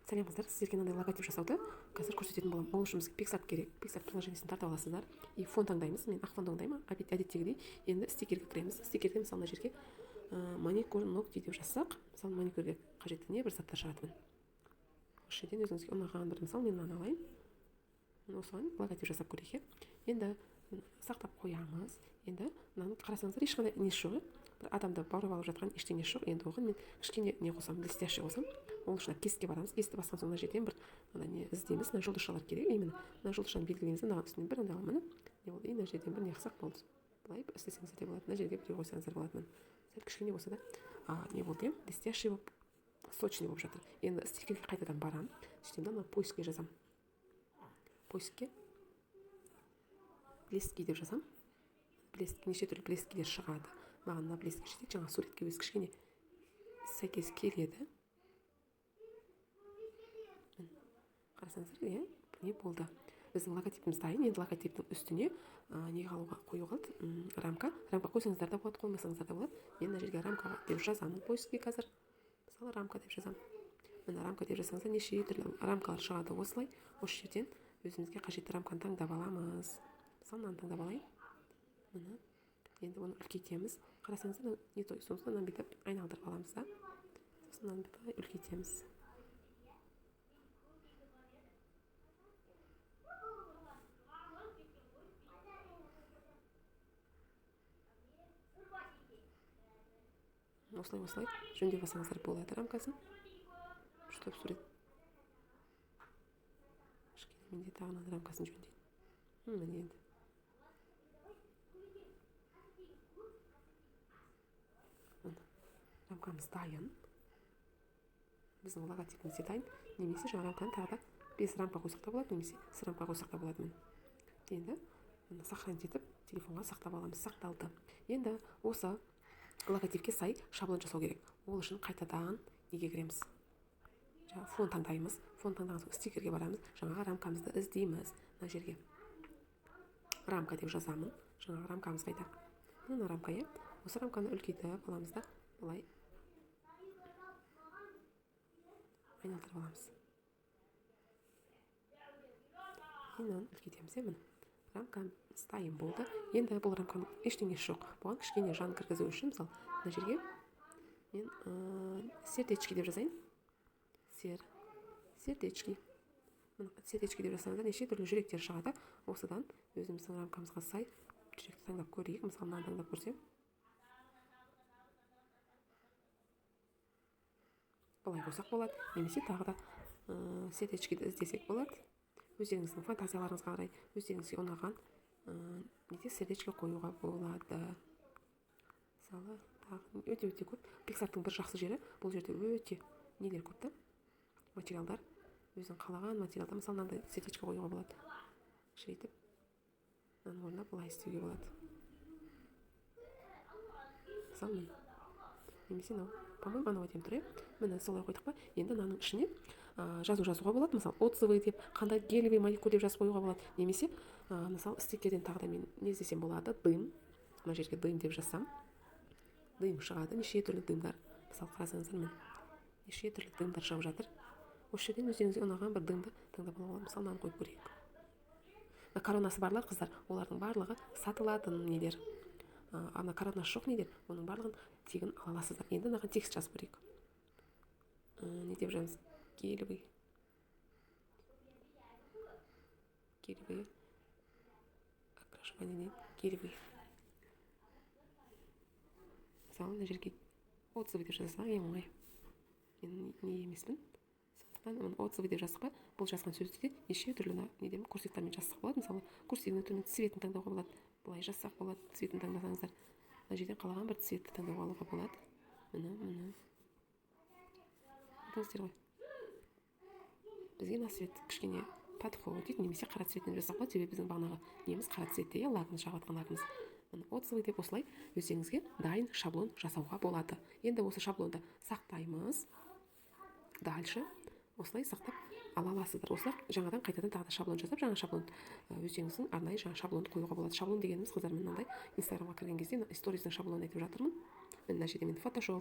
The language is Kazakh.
Сәлем қыздар, сіздерге мынандай логотип жасауды қазір көрсететін боламын. Ол үшін бізге Pixart керек. Pixart приложениесін тарта аласыздар и фон таңдаймыз. Мен ақ фон таңдаймын, әдеттегідей. Енді стикерге кіреміз. Стикерге мысалы мына жерге маникюр ногти деп жазсақ, мысалы маникюрге қажетті не бір заттар шығады. Осы жерден өзіңізге ұнаған бір мысал мен мынаны алайын. Осыған логотип жасап көрейік. Енді сақтап қоямыз. Енді мынаны қарасаңыздар, ешқандай не жоқ. Бір адамды баурап алып жатқан ештеңе жоқ. Енді оған мен кішкене не қосамын, блестящий қосам. Ол үшін кестке барамыз. Кесті басқан соң мына жерден бір не іздейміз. Мына жұлдызшалар керек. Именно мына жұлдызшаны белгілейміз. Мынаған үстінен бір аламын. Не болды? Мына жерден бір не қылсақ болды. Былай істесеңіздер де болады. Мына жерге біреу қойсаңыздар болады. Сәл кішкене болса да не болды? Блестящий болып, сочный болып жатыр. Енді стикерге қайтадан барамын. Сөйтем да поискке жазамын. Поискке блески деп жазам. Блески, неше түрлі блескилер шығады. Маған мына блески жетеді, жаңа суретке өзі кішкене сәйкес келеді. Қарасаңыздар, не болды? Біздің логотипіміз дайын. Енді логотиптің үстіне не қою қалды? Рамка. Рамка қойсаңыздар да болады, қоймасаңыздар да болады. Мен мына жерге рамка деп жазамын поискке қазір. Мысалы рамка деп жазамын. Мына рамка деп жазсаңыздар неше түрлі рамкалар шығады осылай. Осы жерден өзімізге қажетті рамканы таңдап аламыз. Мысалы мынаны таңдап алайын. Мына. Енді оны үлкейтеміз. Қарасаңыздар, не той. Сосын мынаны бүйтіп айналдырып аламыз да. Сосын мынаны бүйтіп үлкейтеміз. Осылай жөндеп алсаңыздар болады рамкасын. Чтобы сурет. Кішкене менде тағынан рамкасын жөндейді. Міне енді. Рамкамыз дайын. Біздің логотипіміз де дайын. Немесе жаңа рамканы тағы да 5 рамка қойсақ та болады, немесе 1 рамка қойсақ та болады. Енді сохранить етіп телефонға сақтап аламыз. Сақталды. Енді осы логотипке сай шаблон жасау керек. Ол үшін қайтадан неге кіреміз? Фон таңдаймыз. Фон таңдаған соң стикерге барамыз. Жаңағы рамкамызды іздейміз. Мына жерге рамка деп жазамын. Жаңағы рамкамыз қайда? Мына рамка, осы рамканы үлкейтіп аламыз да былай айналдырып аламыз. Енді үлкейтеміз. Міне рамкамыз дайын болды. Енді бұл рамканың ештеңесі жоқ. Бұған кішкене жан кіргізу үшін мысалы мына жерге мен сердечки деп жазайын. Сердечки. Сердечки деп жазсаңыздар неше түрлі жүректер шығады. Осыдан өзіміздің рамкамызға сай жүректі таңдап көрейік. Мысалы мынаны таңдап көрсем. Былай қойсақ болады. Немесе тағы да сердечкиді іздесек болады. Өздеріңіздің фантазияларыңызға қарай, өздеріңізге ұнаған неде сердечко қоюға болады. Мысалы, өте көп. Pixart'тың бір жақсы жері, бұл жерде өте нелер көп та. Материалдар. Өзің қалаған материалда, мысалы, мынандай сердечко қоюға болады. Кішірейтіп, мынаның орнына былай істеуге болады. Мысалы, немесе мынау. По-моему, анау айтайын тұр, міне солай қойдық па. Енді мынаның ішіне жазуға болады. Мысалы, отзывы деп, қандай гелевый маникюр деп жазып қоюға болады. Немесе, мысалы, стикерден тағы да мен не іздесем болады? Дым. Мына жерге дым деп жазсам. Дым шығады. Неше түрлі дымдар. Мысалы, қарасаңыздар, мен неше түрлі дымдар шығып жатыр. Осы жерден өздеріңізге ұнаған бір дымды таңдап алуға. Мысалы, мынаны қойып көрейік. Коронасы барлар қыздар, олардың барлығы сатылатын нелер. Ана коронасы жоқ нелер, оның барлығын тегін ала аласыздар. Енді мынаған текст жазып көрейік. Не деп жазамыз? Гелевый. Окрашивание. Гелевый. Мысалы, мына жерге отзывы деп жазсақ, ең оңай. Мен не емеспін. Сондықтан отзывы деп жазсақ па, бұл жазған сөзді де неше түрлі неден курсивтармен жазсақ болады. Мысалы, курсивный түрмен цветін таңдауға болады. Былай жазсақ болады, цветін таңдасаңыздар. Мына жерден қалаған бір цветті таңдап алуға болады. Міне. Көрдіңіздер ғой. Бізге мына цвет кішкене подходит, немесе қара цветпен жасақ болады. Себебі біздің бағанағы неміз қара цветте, лагымыз жағып жатқан лагымыз. Отзывы деп осылай өздеріңізге дайын шаблон жасауға болады. Енді осы шаблонды сақтаймыз. Дальше осылай сақтап ала аласыздар. Осылар жаңадан қайтадан тағы да шаблон жасап, жаңа шаблон өздеріңіздің арнайы жаңа шаблонды қоюға болады. Шаблон дегеніміз қыздар, мынандай инстаграмға кірген кезде сториздің шаблонын айтып жатырмын. Мына жерде мен фотошоп